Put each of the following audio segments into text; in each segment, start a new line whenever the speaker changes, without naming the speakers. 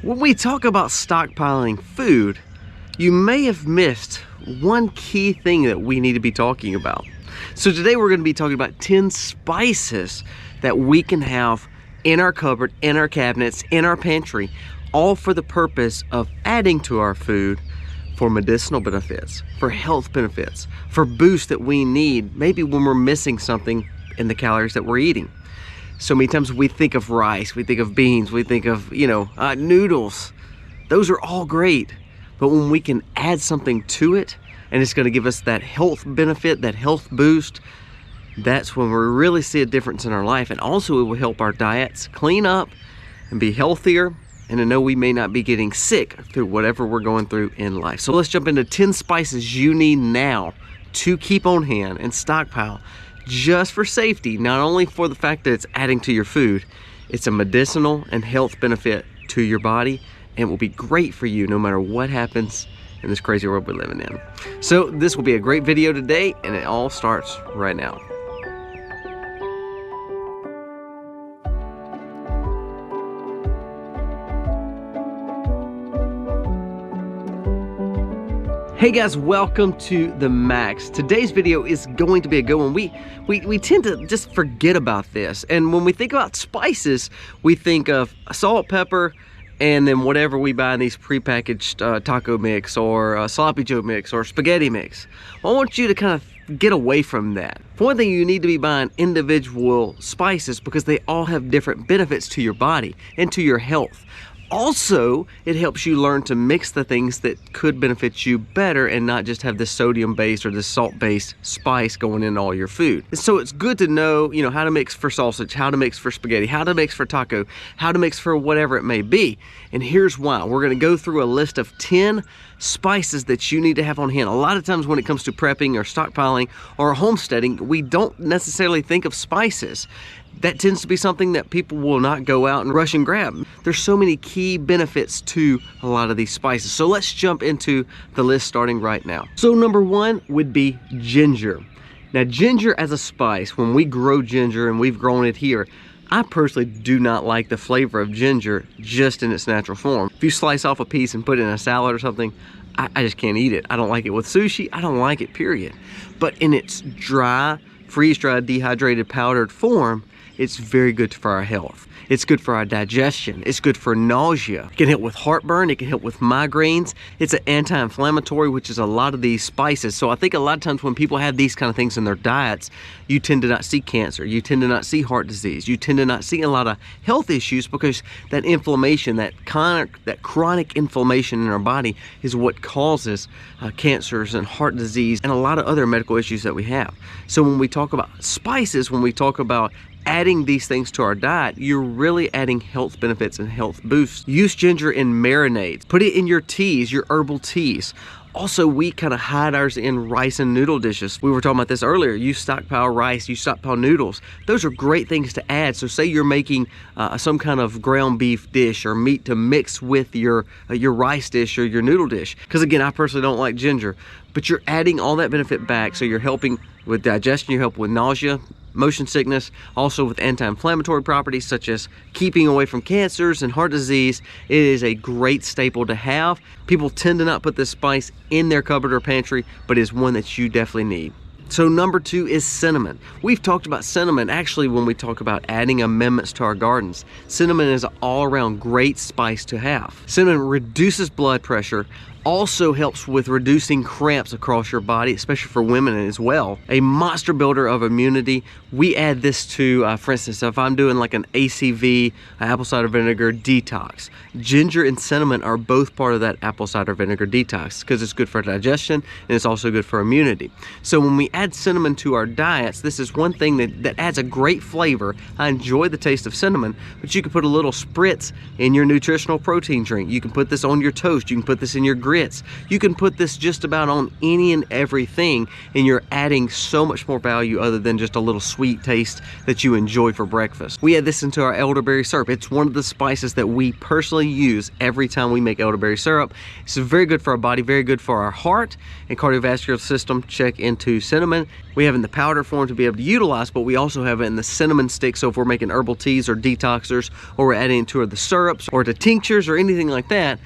When we talk about stockpiling food, you may have missed one key thing that we need to be talking about. So today we're going to be talking about 10 spices that we can have in our cupboard, in our cabinets, in our pantry, all for the purpose of adding to our food for medicinal benefits, for health benefits, for boosts that we need, maybe when we're missing something in the calories that we're eating. So many times we think of rice, we think of beans, we think of, noodles. Those are all great. But when we can add something to it, and it's going to give us that health benefit, that health boost, that's when we really see a difference in our life. And also it will help our diets clean up and be healthier, and to know we may not be getting sick through whatever we're going through in life. So let's jump into 10 spices you need now to keep on hand and stockpile, just for safety, not only for the fact that it's adding to your food, it's a medicinal and health benefit to your body, and will be great for you no matter what happens in this crazy world we're living in. So this will be a great video today, and it all starts right now. Hey guys, welcome to The Max. Today's video is going to be a good one. We tend to just forget about this. And when we think about spices, we think of salt, pepper, and then whatever we buy in these prepackaged taco mix or sloppy joe mix or spaghetti mix. Well, I want you to kind of get away from that. For one thing, you need to be buying individual spices because they all have different benefits to your body and to your health. Also, it helps you learn to mix the things that could benefit you better and not just have this sodium-based or this salt-based spice going in all your food. And so it's good to know, how to mix for sausage, how to mix for spaghetti, how to mix for taco, how to mix for whatever it may be. And here's why. We're going to go through a list of 10 spices that you need to have on hand. A lot of times when it comes to prepping or stockpiling or homesteading, we don't necessarily think of spices. That tends to be something that people will not go out and rush and grab. There's so many key benefits to a lot of these spices. So let's jump into the list starting right now. So number one would be ginger. Now ginger as a spice, when we grow ginger, and we've grown it here, I personally do not like the flavor of ginger just in its natural form. If you slice off a piece and put it in a salad or something, I just can't eat it. I don't like it with sushi. I don't like it, period. But in its dry, freeze-dried, dehydrated, powdered form, it's very good for our health. It's good for our digestion. It's good for nausea. It can help with heartburn. It can help with migraines. It's an anti-inflammatory, which is a lot of these spices. So I think a lot of times when people have these kind of things in their diets, you tend to not see cancer. You tend to not see heart disease. You tend to not see a lot of health issues because that inflammation, that chronic inflammation in our body is what causes cancers and heart disease and a lot of other medical issues that we have. So when we talk about spices, when we talk about adding these things to our diet, you're really adding health benefits and health boosts. Use ginger in marinades. Put it in your teas, your herbal teas. Also, we kind of hide ours in rice and noodle dishes. We were talking about this earlier. You stockpile rice, you stockpile noodles. Those are great things to add. So say you're making some kind of ground beef dish or meat to mix with your rice dish or your noodle dish. Because again, I personally don't like ginger, but you're adding all that benefit back. So you're helping with digestion, you're helping with nausea, motion sickness, also with anti-inflammatory properties such as keeping away from cancers and heart disease. It is a great staple to have. People tend to not put this spice in their cupboard or pantry, but it's one that you definitely need. So number two is cinnamon. We've talked about cinnamon actually when we talk about adding amendments to our gardens. Cinnamon is an all-around great spice to have. Cinnamon reduces blood pressure, also helps with reducing cramps across your body, especially for women as well. A monster builder of immunity. We add this to, for instance, if I'm doing like an ACV, apple cider vinegar detox, ginger and cinnamon are both part of that apple cider vinegar detox because it's good for digestion and it's also good for immunity. So when we add cinnamon to our diets, this is one thing that adds a great flavor. I enjoy the taste of cinnamon, but you can put a little spritz in your nutritional protein drink. You can put this on your toast. You can put this in your green grits. You can put this just about on any and everything, and you're adding so much more value other than just a little sweet taste that you enjoy for breakfast. We add this into our elderberry syrup. It's one of the spices that we personally use every time we make elderberry syrup. It's very good for our body, very good for our heart and cardiovascular system. Check into cinnamon. We have it in the powder form to be able to utilize, but we also have it in the cinnamon stick. So if we're making herbal teas or detoxers, or we're adding it to the syrups or to tinctures or anything like that,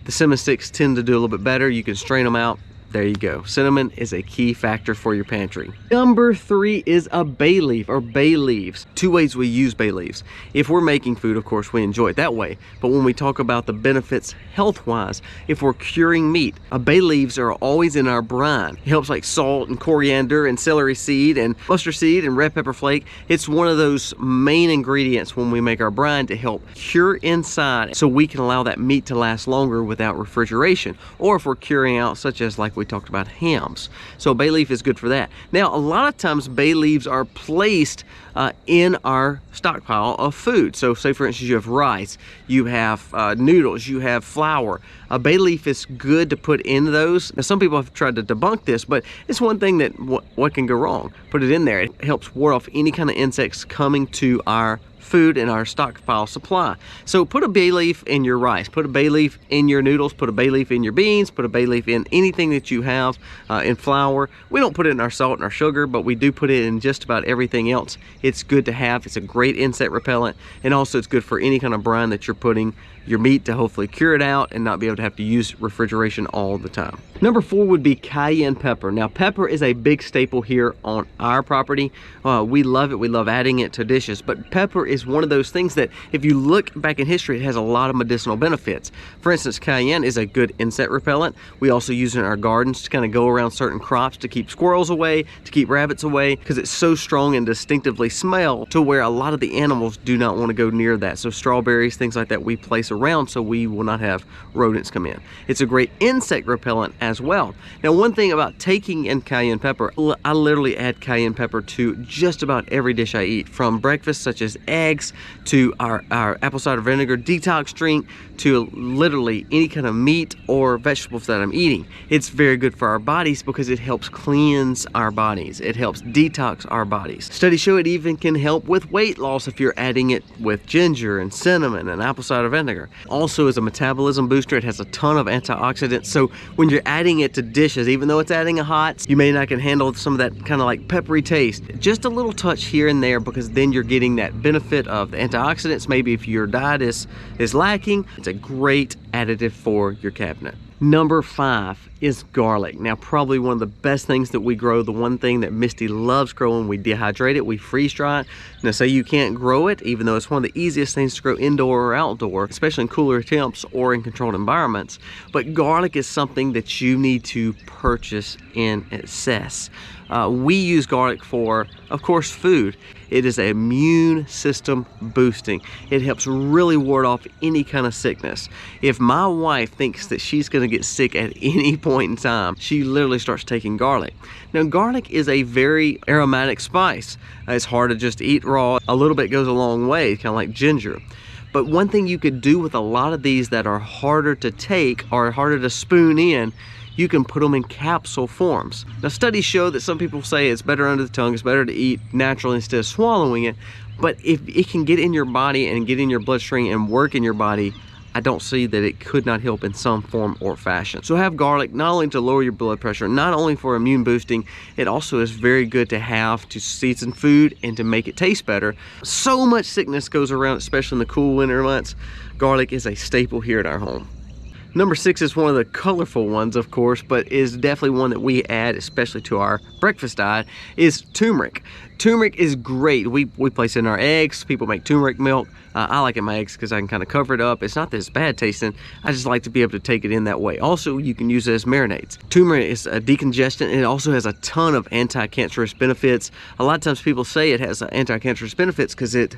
the cinnamon sticks tend to do a little bit better. You can strain them out. There you go. Cinnamon is a key factor for your pantry. Number 3 is a bay leaf or bay leaves. 2 ways we use bay leaves. If we're making food, of course, we enjoy it that way. But when we talk about the benefits health-wise, if we're curing meat, bay leaves are always in our brine. It helps like salt and coriander and celery seed and mustard seed and red pepper flake. It's one of those main ingredients when we make our brine to help cure inside so we can allow that meat to last longer without refrigeration. Or if we're curing out, such as like we talked about hams. So bay leaf is good for that. Now, a lot of times bay leaves are placed in our stockpile of food. So say for instance you have rice, you have noodles, you have flour. A bay leaf is good to put in those. Now some people have tried to debunk this, but it's one thing that what can go wrong? Put it in there. It helps ward off any kind of insects coming to our food and our stockpile supply. So put a bay leaf in your rice, put a bay leaf in your noodles, put a bay leaf in your beans, put a bay leaf in anything that you have in flour. We don't put it in our salt and our sugar, but we do put it in just about everything else. It's good to have. It's a great insect repellent, and also it's good for any kind of brine that you're putting your meat to hopefully cure it out and not be able to have to use refrigeration all the time. Number 4 would be cayenne pepper. Now pepper is a big staple here on our property. We love it. We love adding it to dishes, but pepper is one of those things that if you look back in history, it has a lot of medicinal benefits. For instance, cayenne is a good insect repellent. We also use it in our gardens to kind of go around certain crops to keep squirrels away, to keep rabbits away, because it's so strong and distinctively smell to where a lot of the animals do not want to go near that. So strawberries, things like that, we place around so we will not have rodents come in. It's a great insect repellent as well. Now one thing about taking in cayenne pepper, I literally add cayenne pepper to just about every dish I eat, from breakfast such as eggs to our apple cider vinegar detox drink to literally any kind of meat or vegetables that I'm eating. It's very good for our bodies because it helps cleanse our bodies. It helps detox our bodies. Studies show it even can help with weight loss if you're adding it with ginger and cinnamon and apple cider vinegar. Also as a metabolism booster, it has a ton of antioxidants. So when you're adding it to dishes, even though it's adding a hot, you may not can handle some of that kind of like peppery taste. Just a little touch here and there, because then you're getting that benefit of the antioxidants. Maybe if your diet is lacking, it's a great additive for your cabinet. Number 5 is garlic. Now probably one of the best things that we grow, the one thing that Misty loves growing. We dehydrate it, we freeze dry it. Now say you can't grow it, even though it's one of the easiest things to grow indoor or outdoor, especially in cooler temps or in controlled environments. But garlic is something that you need to purchase in excess. We use garlic for, of course, food. It is an immune system boosting. It helps really ward off any kind of sickness. If my wife thinks that she's going to get sick at any point in time, she literally starts taking garlic. Now garlic is a very aromatic spice. It's hard to just eat raw. A little bit goes a long way, kind of like ginger. But one thing you could do with a lot of these that are harder to take or harder to spoon in, you can put them in capsule forms. Now studies show that some people say it's better under the tongue, it's better to eat naturally instead of swallowing it, but if it can get in your body and get in your bloodstream and work in your body, I don't see that it could not help in some form or fashion. So have garlic not only to lower your blood pressure, not only for immune boosting, it also is very good to have to season food and to make it taste better. So much sickness goes around, especially in the cool winter months. Garlic is a staple here at our home. Number 6 is one of the colorful ones, of course, but is definitely one that we add, especially to our breakfast diet, is turmeric. Turmeric is great. We place it in our eggs. People make turmeric milk. I like it in my eggs because I can kind of cover it up. It's not that it's bad tasting. I just like to be able to take it in that way. Also, you can use it as marinades. Turmeric is a decongestant, and it also has a ton of anti-cancerous benefits. A lot of times people say it has anti-cancerous benefits because it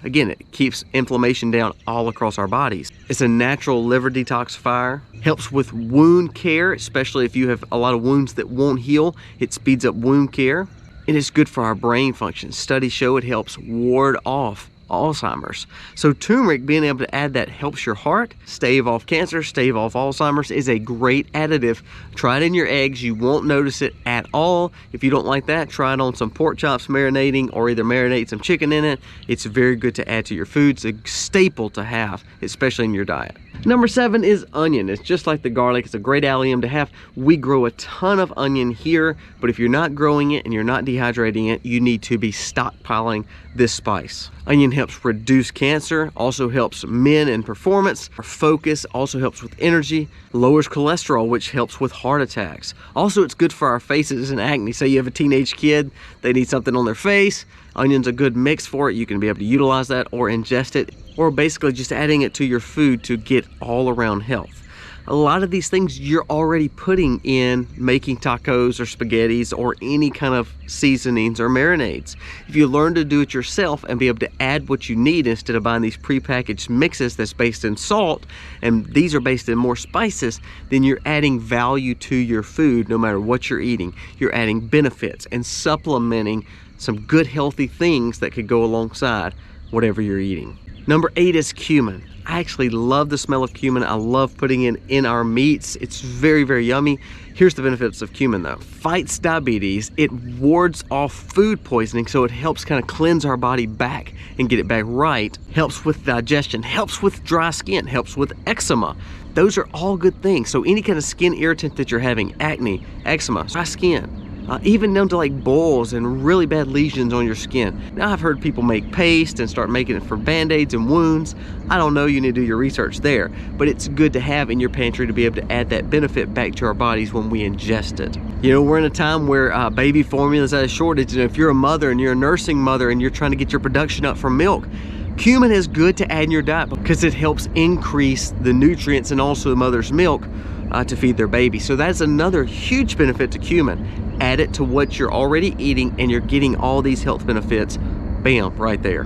keeps inflammation down all across our bodies. It's a natural liver detoxifier. Helps with wound care, especially if you have a lot of wounds that won't heal. It speeds up wound care. And it's good for our brain function. Studies show it helps ward off Alzheimer's. So turmeric, being able to add that helps your heart, stave off cancer, stave off Alzheimer's, is a great additive. Try it in your eggs. You won't notice it at all. If you don't like that, try it on some pork chops marinating, or either marinate some chicken in it. It's very good to add to your food. It's a staple to have, especially in your diet. Number 7 is onion. It's just like the garlic. It's a great allium to have. We grow a ton of onion here, but if you're not growing it and you're not dehydrating it, you need to be stockpiling this spice. Onion helps reduce cancer, also helps men in performance, focus, also helps with energy, lowers cholesterol, which helps with heart attacks. Also, it's good for our faces and acne. Say you have a teenage kid, they need something on their face. Onion's a good mix for it. You can be able to utilize that or ingest it, or basically just adding it to your food to get all around health. A lot of these things you're already putting in making tacos or spaghettis or any kind of seasonings or marinades. If you learn to do it yourself and be able to add what you need instead of buying these prepackaged mixes that's based in salt, and these are based in more spices, then you're adding value to your food no matter what you're eating. You're adding benefits and supplementing some good healthy things that could go alongside whatever you're eating. Number 8 is cumin. I actually love the smell of cumin. I love putting it in our meats. It's very, very yummy. Here's the benefits of cumin though. Fights diabetes. It wards off food poisoning, so it helps kind of cleanse our body back and get it back right. Helps with digestion, helps with dry skin, helps with eczema. Those are all good things. So any kind of skin irritant that you're having, acne, eczema, dry skin, even down to like boils and really bad lesions on your skin. Now I've heard people make paste and start making it for band-aids and wounds. I don't know, you need to do your research there, but it's good to have in your pantry to be able to add that benefit back to our bodies when we ingest it. You know, we're in a time where baby formula's at a shortage, and if you're a mother and you're a nursing mother and you're trying to get your production up from milk, cumin is good to add in your diet because it helps increase the nutrients and also the mother's milk to feed their baby. So that's another huge benefit to cumin. Add it to what you're already eating and you're getting all these health benefits, bam, right there.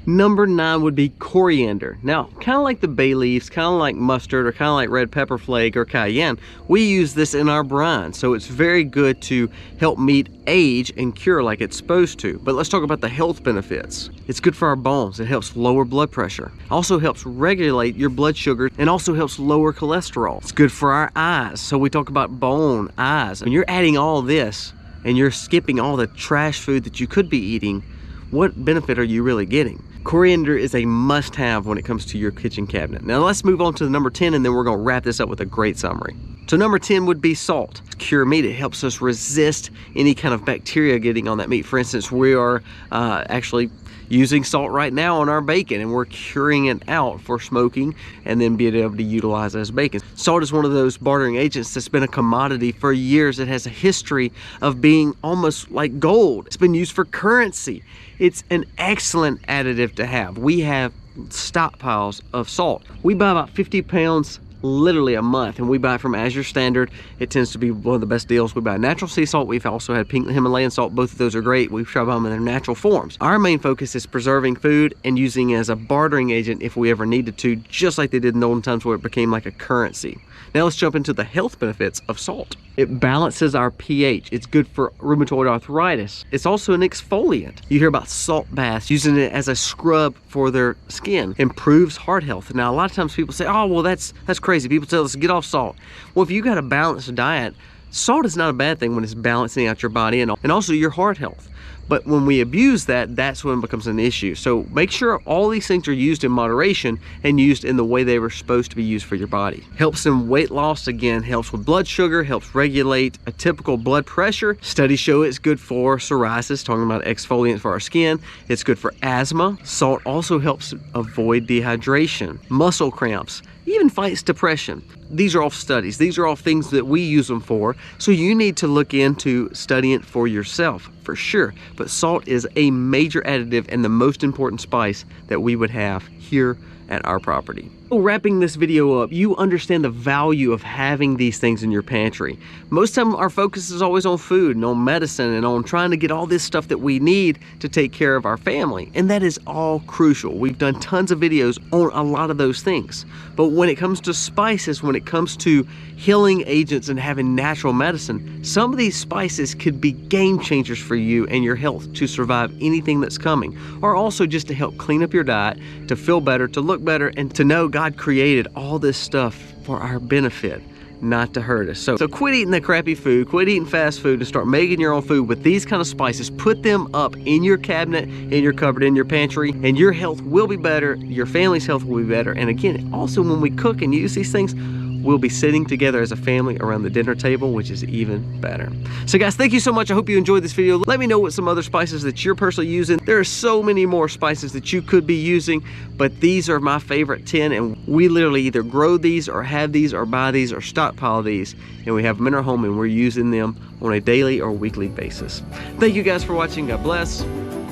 Number 9 would be coriander. Now, kind of like the bay leaves, kind of like mustard, or kind of like red pepper flake or cayenne, we use this in our brine. So it's very good to help meat age and cure like it's supposed to. But let's talk about the health benefits. It's good for our bones. It helps lower blood pressure. Also helps regulate your blood sugar and also helps lower cholesterol. It's good for our eyes. So we talk about bone, eyes. When you're adding all this and you're skipping all the trash food that you could be eating, what benefit are you really getting? Coriander is a must-have when it comes to your kitchen cabinet. Now let's move on to the number 10, and then we're gonna wrap this up with a great summary. So number 10 would be salt. Cure meat. It helps us resist any kind of bacteria getting on that meat. For instance, we are actually using salt right now on our bacon, and we're curing it out for smoking and then being able to utilize it as bacon. Salt is one of those bartering agents that's been a commodity for years. It has a history of being almost like gold. It's been used for currency. It's an excellent additive to have. We have stockpiles of salt. We buy about 50 pounds literally a month, and we buy it from Azure Standard. It tends to be one of the best deals. We buy natural sea salt. We've also had pink Himalayan salt. Both of those are great. We've tried them in their natural forms. Our main focus is preserving food and using it as a bartering agent if we ever needed to, just like they did in the olden times where it became like a currency. Now let's jump into the health benefits of salt. It balances our pH. It's good for rheumatoid arthritis. It's also an exfoliant. You hear about salt baths, using it as a scrub for their skin. Improves heart health. Now a lot of times people say, oh, well that's crazy. People tell us, get off salt. Well, if you got a balanced diet, salt is not a bad thing when it's balancing out your body and also your heart health. But when we abuse that, that's when it becomes an issue. So make sure all these things are used in moderation and used in the way they were supposed to be used for your body. Helps in weight loss, again, helps with blood sugar, helps regulate a typical blood pressure. Studies show it's good for psoriasis, talking about exfoliants for our skin. It's good for asthma. Salt also helps avoid dehydration, muscle cramps, even fights depression. These are all studies. These are all things that we use them for. So you need to look into studying it for yourself, for sure. But salt is a major additive and the most important spice that we would have here at our property. Wrapping this video up, you understand the value of having these things in your pantry. Most of the time our focus is always on food and on medicine and on trying to get all this stuff that we need to take care of our family, and that is all crucial. We've done tons of videos on a lot of those things, but when it comes to spices, when it comes to healing agents and having natural medicine, some of these spices could be game changers for you and your health to survive anything that's coming, or also just to help clean up your diet, to feel better, to look better, and to know God created all this stuff for our benefit, not to hurt us. So quit eating the crappy food, quit eating fast food, and start making your own food with these kind of spices. Put them up in your cabinet, in your cupboard, in your pantry, and your health will be better, your family's health will be better. And again, also when we cook and use these things, we'll be sitting together as a family around the dinner table, which is even better. So guys, thank you so much. I hope you enjoyed this video. Let me know what some other spices that you're personally using. There are so many more spices that you could be using, but these are my favorite 10, and we literally either grow these or have these or buy these or stockpile these, and we have them in our home and we're using them on a daily or weekly basis. Thank you guys for watching. God bless.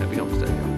Happy homesteading.